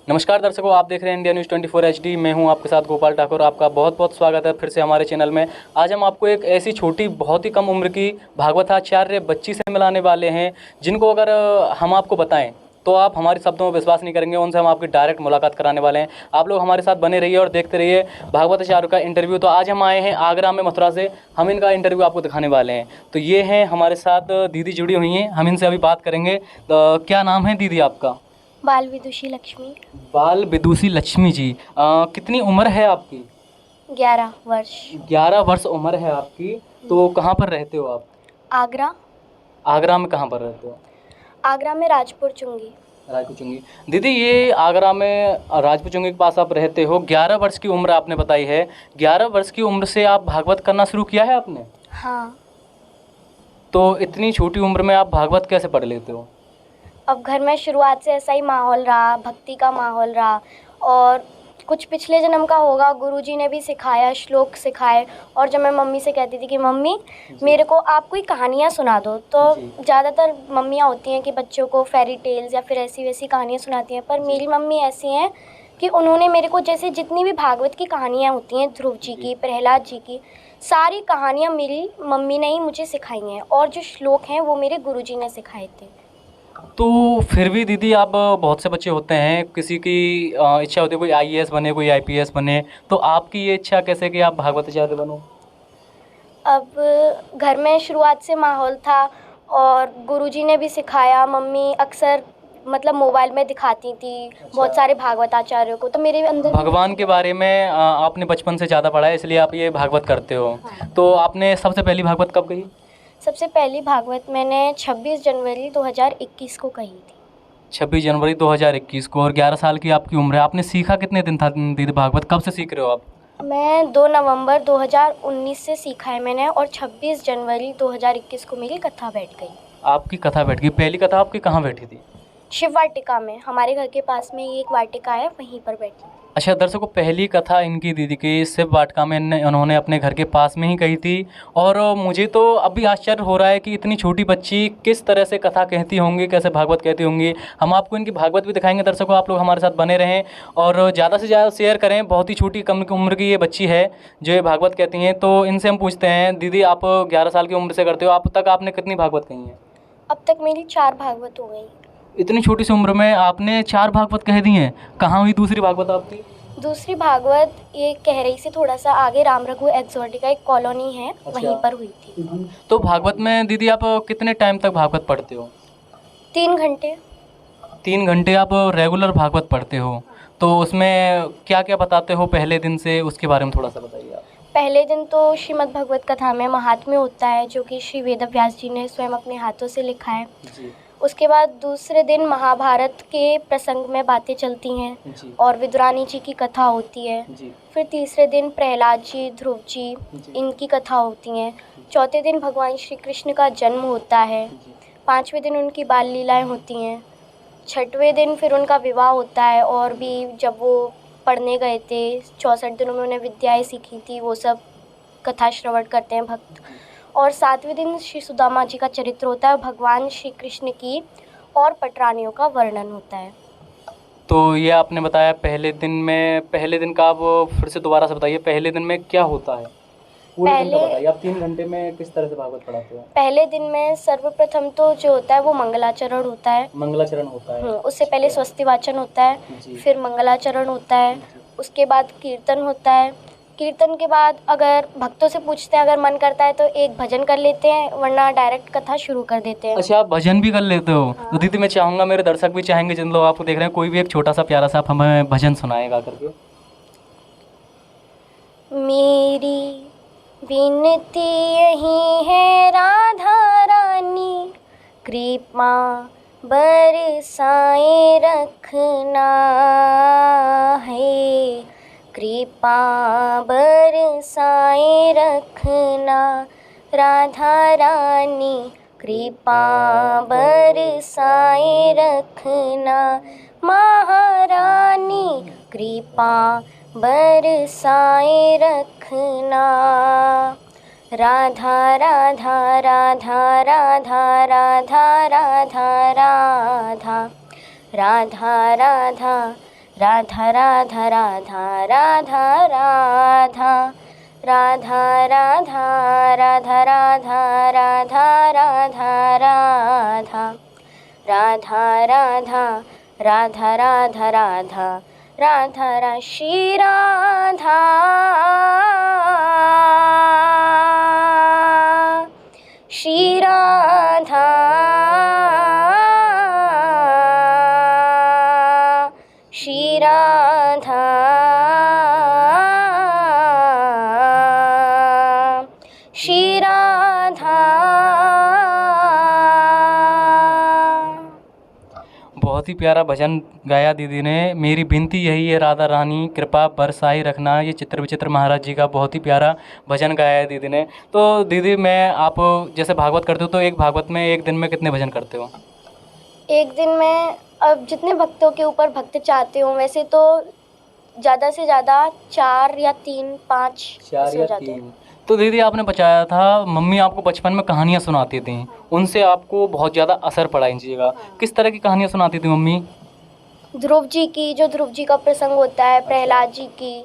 नमस्कार दर्शकों, आप देख रहे हैं इंडिया न्यूज़ 24 HD। मैं हूं आपके साथ गोपाल ठाकुर। आपका बहुत बहुत स्वागत है फिर से हमारे चैनल में। आज हम आपको एक ऐसी छोटी, बहुत ही कम उम्र की भागवताचार्य बच्ची से मिलाने वाले हैं, जिनको अगर हम आपको बताएं तो आप हमारे शब्दों में विश्वास नहीं करेंगे। उनसे हम आपकी डायरेक्ट मुलाकात कराने वाले हैं। आप लोग हमारे साथ बने रहिए और देखते रहिए भागवताचार्य का इंटरव्यू। तो आज हम आए हैं आगरा में, मथुरा से। हम इनका इंटरव्यू आपको दिखाने वाले हैं। तो ये हैं हमारे साथ दीदी जुड़ी हुई हैं, हम इनसे अभी बात करेंगे। तो क्या नाम है दीदी आपका? बाल विदुषी लक्ष्मी। बाल विदुषी लक्ष्मी जी। कितनी उम्र है आपकी? 11 वर्ष। 11 वर्ष उम्र है आपकी। तो कहाँ पर रहते हो आप? आगरा। आगरा में कहाँ पर रहते हो? आगरा में राजपुर चुंगी। राजपूत चुंगी। दीदी, ये आगरा में राजपूत चुंगी के पास आप रहते हो। 11 वर्ष की उम्र आपने बताई है। 11 वर्ष की उम्र से आप भागवत करना शुरू किया है आपने? हाँ। तो इतनी छोटी उम्र में आप भागवत कैसे पढ़ लेते हो? अब घर में शुरुआत से ऐसा ही माहौल रहा, भक्ति का माहौल रहा, और कुछ पिछले जन्म का होगा। गुरुजी ने भी सिखाया, श्लोक सिखाए। और जब मैं मम्मी से कहती थी कि मम्मी मेरे को आप कोई कहानियाँ सुना दो, तो ज़्यादातर मम्मियाँ होती हैं कि बच्चों को फेरी टेल्स या फिर ऐसी वैसी कहानियाँ सुनाती हैं, पर मेरी मम्मी ऐसी हैं कि उन्होंने मेरे को जैसे जितनी भी भागवत की कहानियाँ होती हैं, ध्रुव जी की, प्रहलाद जी की, सारी कहानियाँ मेरी मम्मी ने ही मुझे सिखाई हैं, और जो श्लोक हैं वो मेरे गुरुजी ने सिखाए थे। तो फिर भी दीदी, आप बहुत से बच्चे होते हैं, किसी की इच्छा होती है कोई IAS बने, कोई IPS बने, तो आपकी ये इच्छा कैसे कि आप भागवताचार्य बनो? अब घर में शुरुआत से माहौल था और गुरुजी ने भी सिखाया। मम्मी अक्सर मतलब मोबाइल में दिखाती थी बहुत सारे भागवताचार्यों को, तो मेरे अंदर भगवान के बारे में आपने बचपन से ज़्यादा पढ़ा है, इसलिए आप ये भागवत करते हो। हाँ। तो आपने सबसे पहली भागवत कब कही? सबसे पहली भागवत मैंने 26 जनवरी 2021 को कही थी। 26 जनवरी 2021 को। और 11 साल की आपकी उम्र है। आपने सीखा कितने दिन था दीदी भागवत? कब से सीख रहे हो आप? मैं 2 नवंबर 2019 से सीखा है मैंने, और 26 जनवरी 2021 को मेरी कथा बैठ गई। आपकी कथा बैठ गई। पहली कथा आपकी कहाँ बैठी थी? शिव वाटिका में, हमारे घर के पास में ही एक वाटिका है, वहीं पर बैठी। अच्छा दर्शकों, पहली कथा इनकी दीदी की शिव वाटिका में उन्होंने अपने घर के पास में ही कही थी। और मुझे तो अभी आश्चर्य हो रहा है कि इतनी छोटी बच्ची किस तरह से कथा कहती होंगी, कैसे भागवत कहती होंगी। हम आपको इनकी भागवत भी दिखाएंगे। दर्शकों, आप लोग हमारे साथ बने रहें और ज़्यादा से ज़्यादा शेयर करें। बहुत ही छोटी कम उम्र की ये बच्ची है जो ये भागवत कहती हैं। तो इनसे हम पूछते हैं, दीदी आप 11 साल की उम्र से करते हो, अब तक आपने कितनी भागवत कही हैं? अब तक मेरी 4 भागवत हो गई। इतनी छोटी सी उम्र में आपने 4 भागवत कह दी हैं। कहाँ हुई दूसरी भागवत आपकी? दूसरी भागवत ये कह रही से थोड़ा सा आगे राम रघु एक्सोटिका एक कॉलोनी है, वहीं पर हुई थी। तो भागवत में दीदी आप कितने टाइम तक भागवत पढ़ते हो? 3 घंटे। 3 घंटे आप रेगुलर भागवत पढ़ते हो? तो उसमें क्या क्या बताते हो पहले दिन से, उसके बारे में थोड़ा सा बताइए आप। पहले दिन तो श्रीमद् भगवत कथा में महात्म्य होता है, जो कि श्री वेद व्यास जी ने स्वयं अपने हाथों से लिखा है। जी। उसके बाद दूसरे दिन महाभारत के प्रसंग में बातें चलती हैं जी। और विदुरानी जी की कथा होती है। जी। फिर तीसरे दिन प्रहलाद जी, ध्रुव जी, इनकी कथा होती हैं। चौथे दिन भगवान श्री कृष्ण का जन्म होता है। 5वें दिन उनकी बाल लीलाएँ होती हैं। 6वें दिन फिर उनका विवाह होता है, और भी जब वो पढ़ने गए थे 64 दिनों में उन्हें विद्याएँ सीखी थी, वो सब कथा श्रवण करते हैं भक्त। और 7वें दिन श्री सुदामा जी का चरित्र होता है, भगवान श्री कृष्ण की और पटरानियों का वर्णन होता है। तो ये आपने बताया पहले दिन में, पहले दिन का आप फिर से दोबारा से बताइए, पहले दिन में क्या होता है? पूरे दिन का बताइए। आप 3 घंटे में किस तरह से भागवत पढ़ाते हो? पहले दिन में सर्वप्रथम तो जो होता है वो मंगलाचरण होता है। मंगलाचरण होता है। उससे पहले स्वस्ति वाचन होता है, फिर मंगलाचरण होता है। उसके बाद कीर्तन होता है। कीर्तन के बाद अगर भक्तों से पूछते हैं, अगर मन करता है तो एक भजन कर लेते हैं, वरना डायरेक्ट कथा शुरू कर देते हैं। अच्छा, आप भजन भी कर लेते हो? हाँ। तो दीदी मैं चाहूँगा, मेरे दर्शक भी चाहेंगे, जिन लोग आपको देख रहे हैं, कोई भी एक छोटा सा प्यारा सा आप हमें भजन सुनाएगा करके। मेरी विनती यही है राधा रानी, कृपा बरसाए रखना है, कृपा बरसाए रखना। राधा रानी कृपा बरसाए रखना, महारानी कृपा बरसाए रखना। राधा राधा राधा राधा राधा राधा राधा, राधा राधा राधा राधा राधा राधा राधा राधा राधा राधा राधा राधा राधा राधा राधा राधा राधा राधा राधा राधा श्री राधा श्री राधा श्री राधा श्री राधा। बहुत ही प्यारा भजन गाया दीदी ने। मेरी विनती यही है राधा रानी कृपा बरसाई रखना, ये चित्र विचित्र महाराज जी का बहुत ही प्यारा भजन गाया है दीदी ने। तो दीदी मैं आप जैसे भागवत करते हो तो एक भागवत में एक दिन में कितने भजन करते हो? एक दिन में अब जितने भक्तों के ऊपर भक्त चाहते हो, वैसे तो ज़्यादा से ज़्यादा 4 या 3 5 ऐसे हो जाते हैं। तो दीदी आपने बताया था मम्मी आपको बचपन में कहानियाँ सुनाती थी, उनसे आपको बहुत ज़्यादा असर पड़ा इन चीज़ों का। किस तरह की कहानियाँ सुनाती थी मम्मी? ध्रुव जी की, जो ध्रुव जी का प्रसंग होता है, प्रहलाद जी की,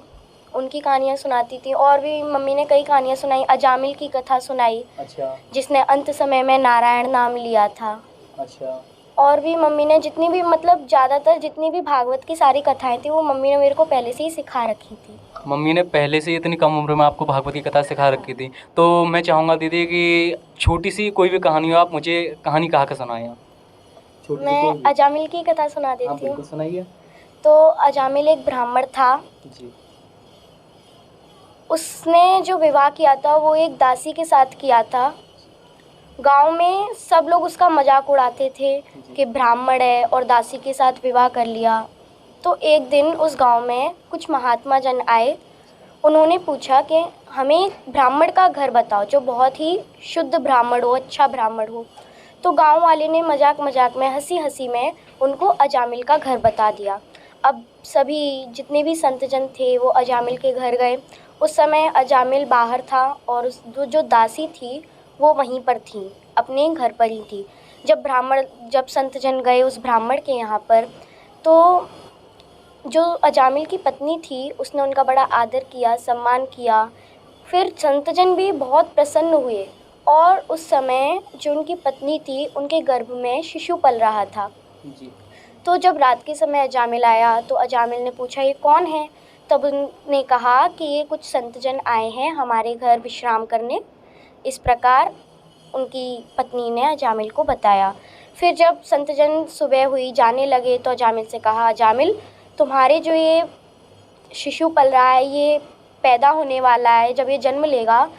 उनकी कहानियाँ सुनाती थी। और भी मम्मी ने कई कहानियाँ सुनाई। अजामिल की कथा सुनाई, अच्छा जिसने अंत समय में नारायण नाम लिया था। अच्छा। और भी मम्मी ने जितनी भी मतलब ज़्यादातर जितनी भी भागवत की सारी कथाएं थी वो मम्मी ने मेरे को पहले से ही सिखा रखी थी। मम्मी ने पहले से इतनी कम उम्र में आपको भागवत की कथा सिखा रखी थी। तो मैं चाहूँगा दीदी कि छोटी सी कोई भी कहानी हो, आप मुझे कहानी कहा कर सुनाएं आप। छोटी सी कोई मैं भी। अजामिल की कथा सुना हाँ देती हूँ। बिल्कुल सुनाइए तो अजामिल एक ब्राह्मण था। जी। उसने जो विवाह किया था वो एक दासी के साथ किया था। गांव में सब लोग उसका मजाक उड़ाते थे कि ब्राह्मण है और दासी के साथ विवाह कर लिया। तो एक दिन उस गांव में कुछ महात्मा जन आए। उन्होंने पूछा कि हमें एक ब्राह्मण का घर बताओ जो बहुत ही शुद्ध ब्राह्मण हो, अच्छा ब्राह्मण हो। तो गांव वाले ने मजाक मजाक में, हंसी हंसी में उनको अजामिल का घर बता दिया। अब सभी जितने भी संत जन थे वो अजामिल के घर गए। उस समय अजामिल बाहर था और उस जो दासी थी वो वहीं पर थी, अपने घर पर ही थी। जब संत जन गए उस ब्राह्मण के यहाँ पर, तो जो अजामिल की पत्नी थी उसने उनका बड़ा आदर किया, सम्मान किया। फिर संतजन भी बहुत प्रसन्न हुए और उस समय जो उनकी पत्नी थी उनके गर्भ में शिशु पल रहा था जी। तो जब रात के समय अजामिल आया तो अजामिल ने पूछा ये कौन है। तब उन्होंने कहा कि ये कुछ संतजन आए हैं हमारे घर विश्राम करने। इस प्रकार उनकी पत्नी ने अजामिल को बताया। फिर जब संतजन सुबह हुई जाने लगे तो अजामिल से कहा, अजामिल तुम्हारे जो ये शिशु पल रहा है, ये पैदा होने वाला है, जब ये जन्म लेगा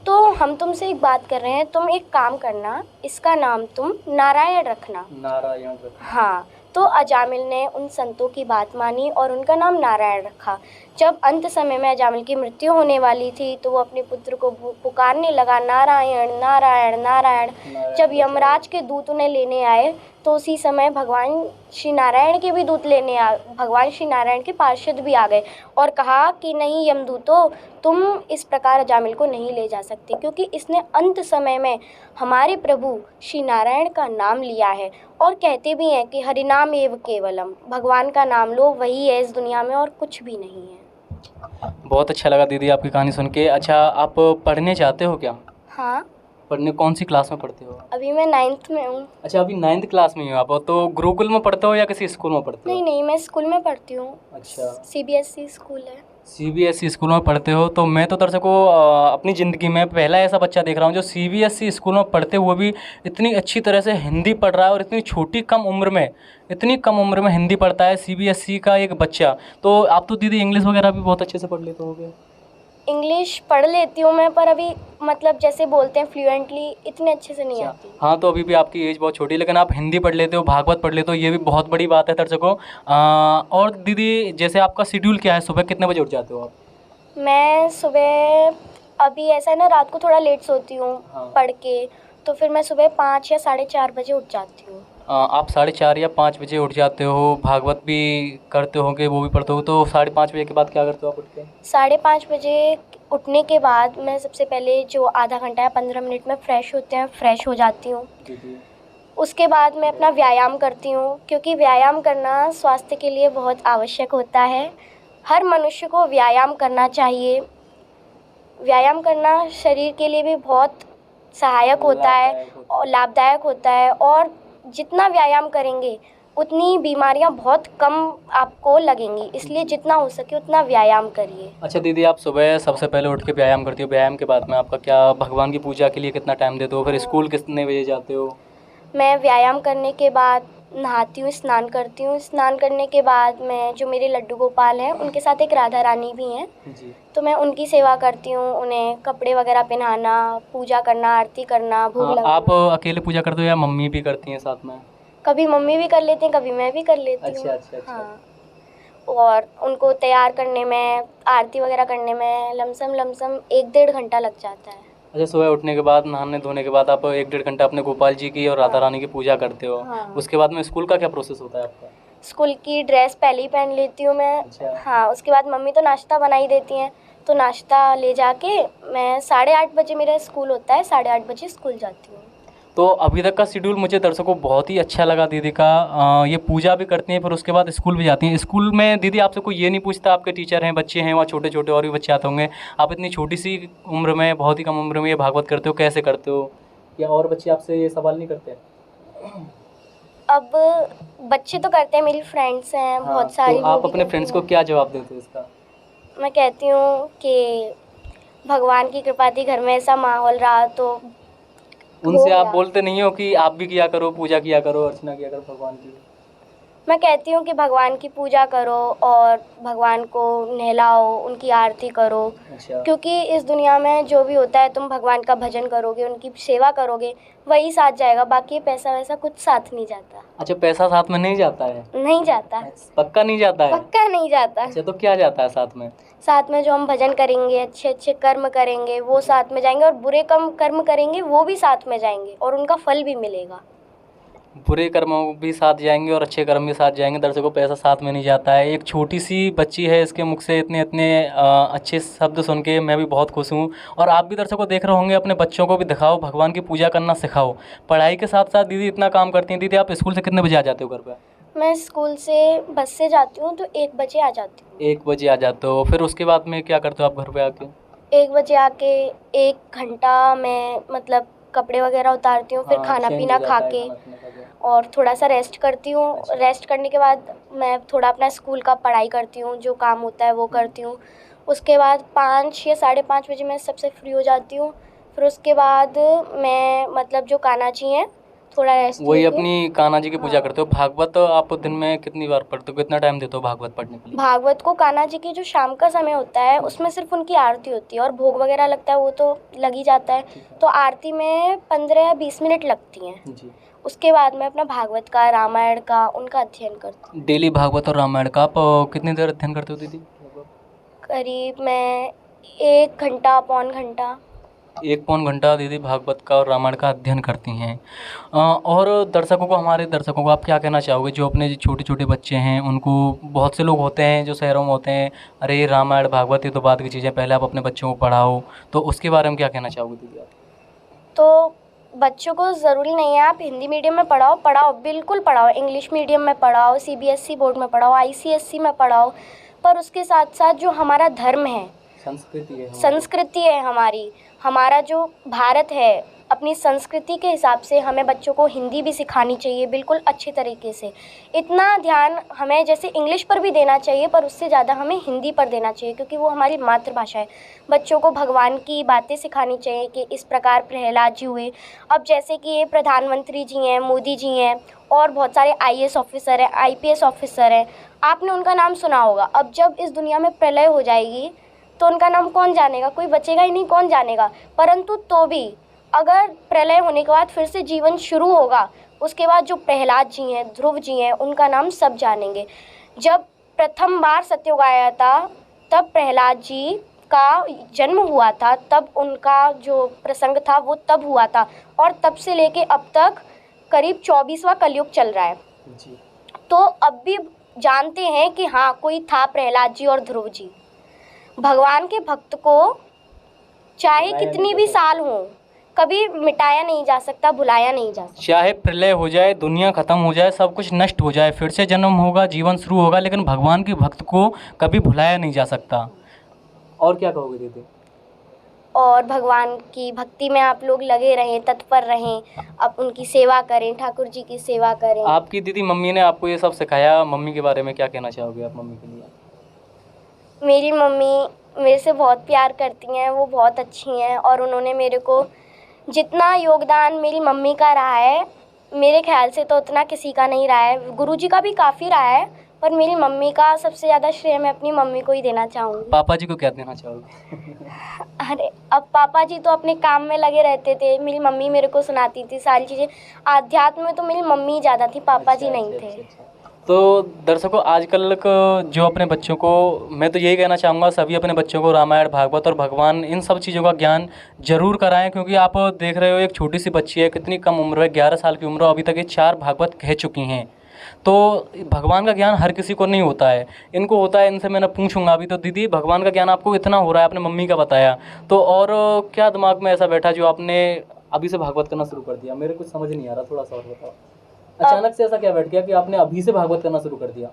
तो हम तुमसे एक बात कर रहे हैं, तुम एक काम करना, इसका नाम तुम नारायण रखना। नारायण रखना। हाँ। तो अजामिल ने उन संतों की बात मानी और उनका नाम नारायण रखा। जब अंत समय में अजामिल की मृत्यु होने वाली थी तो वो अपने पुत्र को पुकारने लगा, नारायण नारायण नारायण। जब यमराज के दूत उन्हें लेने आए तो उसी समय भगवान श्री नारायण के भी दूत भगवान श्री नारायण के पार्षद भी आ गए और कहा कि नहीं यमदूतों, तुम इस प्रकार अजामिल को नहीं ले जा सकते, क्योंकि इसने अंत समय में हमारे प्रभु श्री नारायण का नाम लिया है। और कहते भी हैं कि हरिनाम एव केवलम, भगवान का नाम लो, वही है इस दुनिया में और कुछ भी नहीं है। बहुत अच्छा लगा दीदी आपकी कहानी सुन के। अच्छा, आप पढ़ने जाते हो क्या? हाँ। पढ़ने कौन सी क्लास में पढ़ते हो? अभी मैं 9th में हूँ। अच्छा, अभी 9th क्लास में हो आप। तो गुरुकुल में पढ़ते हो या किसी स्कूल में पढ़ते हो? नहीं नहीं, मैं स्कूल में पढ़ती हूँ। अच्छा, CBSE स्कूल है। CBSE स्कूल में पढ़ते हो। तो मैं तो दर्शकों अपनी ज़िंदगी में पहला ऐसा बच्चा देख रहा हूँ जो CBSE स्कूल में पढ़ते हुए भी इतनी अच्छी तरह से हिंदी पढ़ रहा है और इतनी कम उम्र में हिंदी पढ़ता है CBSE का एक बच्चा। तो आप तो दीदी इंग्लिश वगैरह भी बहुत अच्छे से पढ़ लेते होगे। इंग्लिश पढ़ लेती हूँ मैं, पर अभी मतलब जैसे बोलते हैं फ्लुएंटली इतने अच्छे से नहीं आती। हाँ, तो अभी भी आपकी एज बहुत छोटी है, लेकिन आप हिंदी पढ़ लेते हो, भागवत पढ़ लेते हो, ये भी बहुत बड़ी बात है दर्शकों। और दीदी जैसे आपका शेड्यूल क्या है, सुबह कितने बजे उठ जाते हो आप? मैं सुबह अभी ऐसा है ना, रात को थोड़ा लेट सोती हूँ हाँ। पढ़ के, तो फिर मैं सुबह 5 या 4:30 बजे उठ जाती हूँ। आप 4:30 या 5 बजे उठ जाते हो, भागवत भी करते होंगे, वो भी पढ़ते हो, तो 5:30 बजे के बाद क्या करते हो आप उठ के? 5:30 बजे उठने के बाद मैं सबसे पहले जो आधा घंटा या 15 मिनट में फ्रेश हो जाती हूँ। उसके बाद मैं अपना व्यायाम करती हूँ, क्योंकि व्यायाम करना स्वास्थ्य के लिए बहुत आवश्यक होता है। हर मनुष्य को व्यायाम करना चाहिए। व्यायाम करना शरीर के लिए भी बहुत सहायक होता है और लाभदायक होता है, और जितना व्यायाम करेंगे उतनी बीमारियां बहुत कम आपको लगेंगी, इसलिए जितना हो सके उतना व्यायाम करिए। अच्छा दीदी, आप सुबह सबसे पहले उठ के व्यायाम करती हो, व्यायाम के बाद में आपका क्या भगवान की पूजा के लिए कितना टाइम देते हो, फिर स्कूल कितने बजे जाते हो? मैं व्यायाम करने के बाद नहाती हूँ, स्नान करती हूँ। स्नान करने के बाद मैं, जो मेरे लड्डू गोपाल हैं, उनके साथ एक राधा रानी भी हैं, जी। तो मैं उनकी सेवा करती हूँ। उन्हें कपड़े वगैरह पहनाना, पूजा करना, आरती करना, भोग हाँ, लगाना। आप अकेले पूजा करते हो या मम्मी भी करती हैं साथ में? कभी मम्मी भी कर लेती हैं, कभी मैं भी कर लेती हूँ। अच्छा अच्छा अच्छा। हाँ, और उनको तैयार करने में, आरती वगैरह करने में लमसम 1-1.5 घंटा लग जाता है। अच्छा, सुबह उठने के बाद, नहाने धोने के बाद आप 1-1.5 घंटा अपने गोपाल जी की और राधा रानी की पूजा करते हो। हाँ। उसके बाद में स्कूल का क्या प्रोसेस होता है आपका? स्कूल की ड्रेस पहले ही पहन लेती हूँ मैं। अच्छा। हाँ, उसके बाद मम्मी तो नाश्ता बना ही देती हैं, तो नाश्ता ले जाके मैं 8:30 बजे मेरा स्कूल होता है, 8:30 बजे स्कूल जाती हूँ। तो अभी तक का शेड्यूल मुझे दर्शकों को बहुत ही अच्छा लगा दीदी का। ये पूजा भी करती हैं, फिर उसके बाद स्कूल भी जाती हैं। स्कूल में दीदी आपसे कोई ये नहीं पूछता, आपके टीचर हैं, बच्चे हैं वहाँ, छोटे छोटे और भी बच्चे आते होंगे, आप इतनी छोटी सी उम्र में, बहुत ही कम उम्र में ये भागवत करते हो, कैसे करते हो? या और बच्चे आपसे ये सवाल नहीं करते? अब बच्चे तो करते हैं, मेरी फ्रेंड्स हैं हाँ, बहुत सारी, तो वो आप भी अपने करती फ्रेंड्स को हैं। क्या जवाब देते हो इसका? मैं कहती हूँ कि भगवान की कृपा थी, घर में ऐसा माहौल रहा तो हो उनसे आप गया। बोलते नहीं हो कि आप भी किया करो, पूजा किया करो, अर्चना किया करो भगवान की? मैं कहती हूँ कि भगवान की पूजा करो और भगवान को नहलाओ, उनकी आरती करो, अच्छा। क्योंकि इस दुनिया में जो भी होता है, तुम भगवान का भजन करोगे, उनकी सेवा करोगे, वही साथ जाएगा, बाकी पैसा वैसा कुछ साथ नहीं जाता। अच्छा, पैसा साथ में नहीं जाता है? नहीं जाता, पक्का नहीं जाता है? पक्का नहीं जाता। अच्छा, तो क्या जाता है साथ में? साथ में जो हम भजन करेंगे, अच्छे अच्छे कर्म करेंगे, वो साथ में जाएंगे, और बुरे कर्म करेंगे वो भी साथ में जाएंगे, और उनका फल भी मिलेगा। बुरे कर्मों भी साथ जाएंगे और अच्छे कर्म भी साथ जाएंगे। दर्शकों, पैसा साथ में नहीं जाता है। एक छोटी सी बच्ची है, इसके मुख से इतने इतने अच्छे शब्द सुन के मैं भी बहुत खुश हूँ। और आप भी दर्शकों देख रहे होंगे, अपने बच्चों को भी दिखाओ, भगवान की पूजा करना सिखाओ। पढ़ाई के साथ साथ दीदी इतना काम करती हैं। दीदी, आप स्कूल से कितने बजे आ जाते हो घर पर? मैं स्कूल से बस से जाती हूँ, तो 1 बजे आ जाती हूँ। 1 बजे आ जाते हो, फिर उसके बाद में क्या करते हो आप घर पे आके? 1 बजे आके 1 घंटा मैं मतलब कपड़े वगैरह उतारती हूँ, फिर हाँ, खाना चेंज पीना हो खा जाता है, के खाना पीना खा के। और थोड़ा सा रेस्ट करती हूँ। अच्छा। रेस्ट करने के बाद मैं थोड़ा अपना स्कूल का पढ़ाई करती हूँ, जो काम होता है वो करती हूँ। उसके बाद 5 या 5:30 बजे मैं सबसे फ्री हो जाती हूँ। फिर उसके बाद मैं मतलब जो कान्हा जी हैं, थोड़ा रेस्ट वही लेके, अपनी कान्हा जी की पूजा हाँ। करते हो। भागवत आप दिन में कितनी बार पढ़ते हो, कितना टाइम देते हो भागवत पढ़ने के लिए? भागवत को कान्हा जी की जो शाम का समय होता है, उसमें सिर्फ उनकी आरती होती है, और भोग वगैरह लगता है, वो तो लग ही जाता है। तो आरती में 15 या 20 मिनट लगती हैं। जी। उसके बाद मैं अपना भागवत का, रामायण का, उनका अध्ययन करती हूँ। डेली भागवत और रामायण का आप कितनी देर अध्ययन करते हो दीदी? करीब मैं 1 घंटा, पौन घंटा। 1 पौन घंटा दीदी भागवत का और रामायण का अध्ययन करती हैं। और दर्शकों को, हमारे दर्शकों को आप क्या कहना चाहोगे, जो अपने छोटे छोटे बच्चे हैं उनको? बहुत से लोग होते हैं जो शहरों में होते हैं, अरे रामायण भागवत ये तो बाद की चीज़ें, पहले आप अपने बच्चों को पढ़ाओ, तो उसके बारे में क्या कहना चाहोगे दीदी आप? तो बच्चों को ज़रूरी नहीं है आप हिंदी मीडियम में पढ़ाओ, बिल्कुल पढ़ाओ, इंग्लिश मीडियम में पढ़ाओ, सीबीएसई बोर्ड में पढ़ाओ, आईसीएसई में पढ़ाओ, पर उसके साथ साथ जो हमारा धर्म है, संस्कृति है हमारी, हमारा जो भारत है, अपनी संस्कृति के हिसाब से हमें बच्चों को हिंदी भी सिखानी चाहिए, बिल्कुल अच्छे तरीके से। इतना ध्यान हमें जैसे इंग्लिश पर भी देना चाहिए, पर उससे ज़्यादा हमें हिंदी पर देना चाहिए, क्योंकि वो हमारी मातृभाषा है। बच्चों को भगवान की बातें सिखानी चाहिए कि इस प्रकार प्रहलाद जी हुए। अब जैसे कि ये प्रधानमंत्री जी हैं, मोदी जी हैं, और बहुत सारे आईएएस ऑफिसर हैं, आईपीएस ऑफिसर हैं, आपने उनका नाम सुना होगा। अब जब इस दुनिया में प्रलय हो जाएगी तो उनका नाम कौन जानेगा? कोई बचेगा ही नहीं, कौन जानेगा। परंतु तो भी अगर प्रलय होने के बाद फिर से जीवन शुरू होगा, उसके बाद जो प्रहलाद जी हैं, ध्रुव जी हैं, उनका नाम सब जानेंगे। जब प्रथम बार सत्ययुग आया था, तब प्रहलाद जी का जन्म हुआ था, तब उनका जो प्रसंग था वो तब हुआ था, और तब से लेके अब तक करीब 24वां कलयुग चल रहा है जी। तो अब भी जानते हैं कि हाँ, कोई था प्रहलाद जी और ध्रुव जी। भगवान के भक्त को चाहे कितनी भी साल हो, कभी मिटाया नहीं जा सकता, भुलाया नहीं जा सकता। चाहे प्रलय हो जाए, दुनिया ख़त्म हो जाए, सब कुछ नष्ट हो जाए, फिर से जन्म होगा, जीवन शुरू होगा, लेकिन भगवान के भक्त को कभी भुलाया नहीं जा सकता। और क्या कहोगे दीदी? और भगवान की भक्ति में आप लोग लगे रहें, तत्पर रहें, अब उनकी सेवा करें, ठाकुर जी की सेवा करें। आपकी दीदी मम्मी ने आपको ये सब सिखाया, मम्मी के बारे में क्या कहना चाहोगे आप मम्मी के लिए? मेरी मम्मी मेरे से बहुत प्यार करती हैं, वो बहुत अच्छी हैं और उन्होंने मेरे को जितना योगदान मेरी मम्मी का रहा है, मेरे ख्याल से तो उतना किसी का नहीं रहा है। गुरुजी का भी काफ़ी रहा है, पर मेरी मम्मी का सबसे ज़्यादा श्रेय मैं अपनी मम्मी को ही देना चाहूँगी। पापा जी को क्या देना चाहोगे? अरे अब पापा जी तो अपने काम में लगे रहते थे, मेरी मम्मी मेरे को सुनाती थी सारी चीज़ें। आध्यात्म में तो मेरी मम्मी ज़्यादा थी, पापा जी नहीं थे। तो दर्शकों, आजकल जो अपने बच्चों को, मैं तो यही कहना चाहूँगा, सभी अपने बच्चों को रामायण, भागवत और भगवान, इन सब चीज़ों का ज्ञान जरूर कराएं, क्योंकि आप देख रहे हो एक छोटी सी बच्ची है, कितनी कम उम्र है, 11 साल की उम्र है, अभी तक ये 4 भागवत कह चुकी हैं। तो भगवान का ज्ञान हर किसी को नहीं होता है, इनको होता है। इनसे मैंने पूछूंगा अभी। तो दीदी, भगवान का ज्ञान आपको इतना हो रहा है, आपने मम्मी का बताया, तो और क्या दिमाग में ऐसा बैठा जो आपने अभी से भागवत करना शुरू कर दिया? मेरे कुछ समझ नहीं आ रहा, थोड़ा सा और बताओ। अचानक से ऐसा क्या बैठ गया कि आपने अभी से भागवत करना शुरू कर दिया?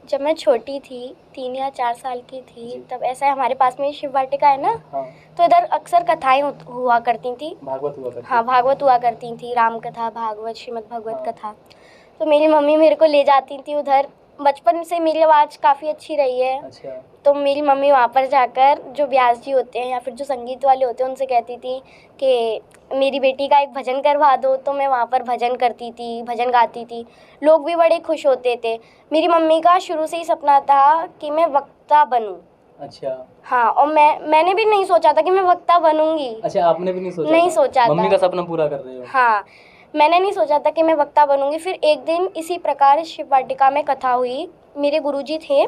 जब मैं छोटी थी, 3 या 4 साल की थी, तब ऐसा है, हमारे पास में शिव वाटिका है ना, हाँ, तो इधर अक्सर कथाएं हुआ करती थी। भागवत हुआ करती? हाँ, भागवत हुआ करती थी, राम कथा, भागवत, श्रीमद् भगवत कथा। तो मेरी मम्मी मेरे को ले जाती थी उधर। बचपन से मेरी आवाज़ काफ़ी अच्छी रही है, अच्छा। तो मेरी मम्मी वहाँ पर जाकर जो व्यास जी होते हैं या फिर जो संगीत वाले होते हैं उनसे कहती थी कि मेरी बेटी का एक भजन करवा दो। तो मैं वहाँ पर भजन करती थी, भजन गाती थी, लोग भी बड़े खुश होते थे। मेरी मम्मी का शुरू से ही सपना था कि मैं वक्ता बनूँ। अच्छा। हाँ, और मैंने भी नहीं सोचा था कि मैं वक्ता बनूंगी। अच्छा, आपने भी नहीं सोचा? नहीं था? सोचा था। मम्मी का सपना पूरा कर रहे हो? हाँ, मैंने नहीं सोचा था कि मैं वक्ता बनूंगी। फिर एक दिन इसी प्रकार शिव वाटिका में कथा हुई। मेरे गुरुजी थे,